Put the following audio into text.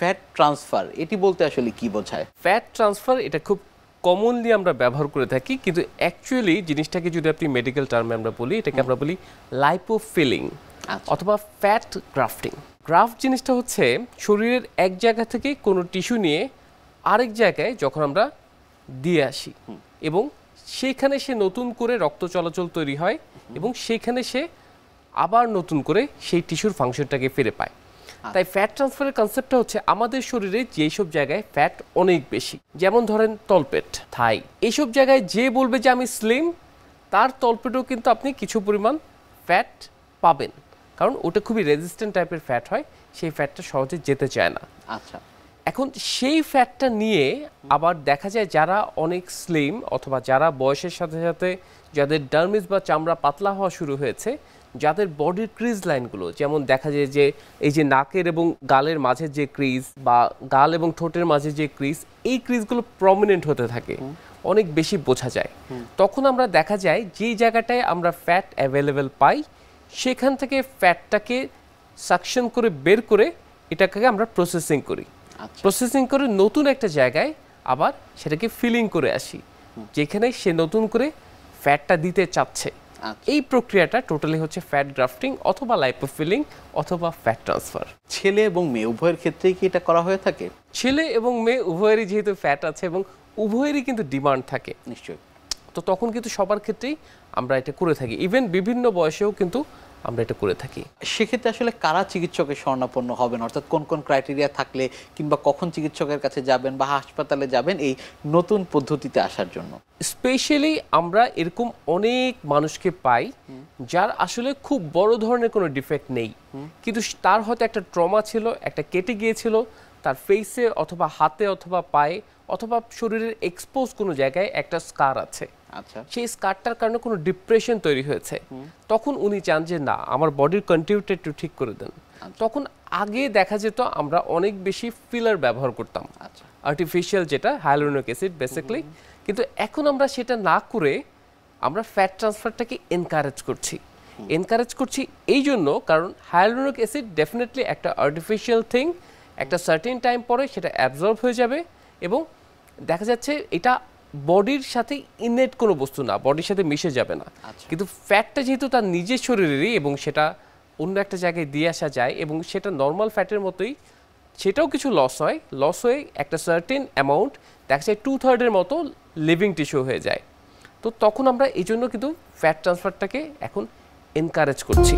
Fat transfer এটি বলতে আসলে কি বোঝায়? ফ্যাট ট্রান্সফার এটা খুব কমনলি আমরা ব্যবহার করে থাকি, কিন্তু অ্যাকচুয়ালি জিনিসটাকে যদি আপনি মেডিকেল টার্মে আমরা বলি, এটাকে আমরা বলি লাইপোফিলিং অথবা ফ্যাট গ্রাফটিং। গ্রাফট জিনিসটা হচ্ছে শরীরের এক জায়গা থেকে কোনো টিস্যু নিয়ে আরেক জায়গায় যখন আমরা দিয়ে আসি এবং সেইখানে সে নতুন করে রক্ত চলাচল তৈরি হয় এবং সেইখানে সে আবার নতুন করে সেই টিস্যুর ফাংশনটাকে ফিরে পায়। তাই ফ্যাট ট্রান্সফারের কনসেপ্টটা হচ্ছে আমাদের শরীরে যেসব জায়গায় ফ্যাট অনেক বেশি, যেমন ধরেন তলপেট, থাই, এইসব জায়গায় যে বলবে যে আমি স্লিম, তার তলপেটেও কিন্তু আপনি কিছু পরিমাণ ফ্যাট পাবেন, কারণ ওটা খুবই রেজিস্ট্যান্ট টাইপের ফ্যাট হয়, সেই ফ্যাটটা সহজে যেতে চায় না। আচ্ছা, এখন সেই ফ্যাটটা নিয়ে আবার দেখা যায় যারা অনেক স্লিম অথবা যারা বয়সের সাথে সাথে যাদের ডার্মিস বা চামড়া পাতলা হওয়া শুরু হয়েছে, যাদের বডির ক্রিজ লাইনগুলো, যেমন দেখা যায় যে এই যে নাকের এবং গালের মাঝে যে ক্রিজ বা গাল এবং ঠোঁটের মাঝে যে ক্রিজ, এই ক্রিজগুলো প্রমিনেন্ট হতে থাকে, অনেক বেশি বোঝা যায়। তখন আমরা দেখা যায় যেই জায়গাটায় আমরা ফ্যাট অ্যাভেলেবেল পাই, সেখান থেকে ফ্যাটটাকে সাকশন করে বের করে এটাকে আমরা প্রসেসিং করি। প্রসেসিং করে নতুন একটা জায়গায় আবার সেটাকে ফিলিং করে আসি, যেখানে সে নতুন করে ফ্যাটটা দিতে চাচ্ছে। এই প্রক্রিয়াটা টোটালি হচ্ছে ফ্যাট গ্রাফটিং অথবা লাইপোফিলিং অথবা ফ্যাট ট্রান্সফার। ছেলে এবং মেয়ে উভয়ের ক্ষেত্রেই কি এটা করা হয়ে থাকে? ছেলে এবং মেয়ে উভয়েরই যেহেতু ফ্যাট আছে এবং উভয়েরই কিন্তু ডিমান্ড থাকে, নিশ্চয়ই, তো তখন কিন্তু সবার ক্ষেত্রেই আমরা এটা করে থাকি, ইভেন বিভিন্ন বয়সেও কিন্তু আমরা এটা করে থাকি। সেক্ষেত্রে আসলে কারা চিকিৎসকের শরণাপন্ন হবেন, অর্থাৎ কোন কোন ক্রাইটেরিয়া থাকলে কিংবা কখন চিকিৎসকের কাছে যাবেন বা হাসপাতালে যাবেন এই নতুন পদ্ধতিতে আসার জন্য? স্পেশালি আমরা এরকম অনেক মানুষকে পাই যার আসলে খুব বড় ধরনের কোনো ডিফেক্ট নেই, কিন্তু তার হয়তো একটা ট্রমা ছিল, একটা কেটে গিয়েছিল তার ফেসে অথবা হাতে অথবা পায়ে অথবা শরীরের এক্সপোজ কোনো জায়গায় একটা স্কার আছে। আচ্ছা, সেই স্কারটার কারণে কোনো ডিপ্রেশন তৈরি হয়েছে, তখন উনি চান যে না, আমার বডির কন্টিনিউটি একটু ঠিক করে দেন। তখন আগে দেখা যেত আমরা অনেক বেশি ফিলার ব্যবহার করতাম, আর্টিফিশিয়াল, যেটা হাইয়ালুরোনিক অ্যাসিড বেসিক্যালি, কিন্তু এখন আমরা সেটা না করে আমরা ফ্যাট ট্রান্সফারটাকে এনকারেজ করছি এই জন্য, কারণ হাইয়ালুরোনিক অ্যাসিড ডেফিনেটলি একটা আর্টিফিশিয়াল থিং, একটা সার্টেন টাইম পরে সেটা অ্যাবজর্ব হয়ে যাবে এবং দেখা যাচ্ছে এটা বডির সাথে ইনেট কোনো বস্তু না, বডির সাথে মিশে যাবে না। কিন্তু ফ্যাটটা যেহেতু তার নিজের শরীরেরই এবং সেটা অন্য একটা জায়গায় দিয়ে আসা যায় এবং সেটা নর্মাল ফ্যাটের মতোই, সেটাও কিছু লস হয়ে একটা সার্টেন অ্যামাউন্ট দেখা যায় 2/3 মতো লিভিং টিস্যু হয়ে যায়। তো তখন আমরা এই জন্য কিন্তু ফ্যাট ট্রান্সফারটাকে এখন এনকারেজ করছি।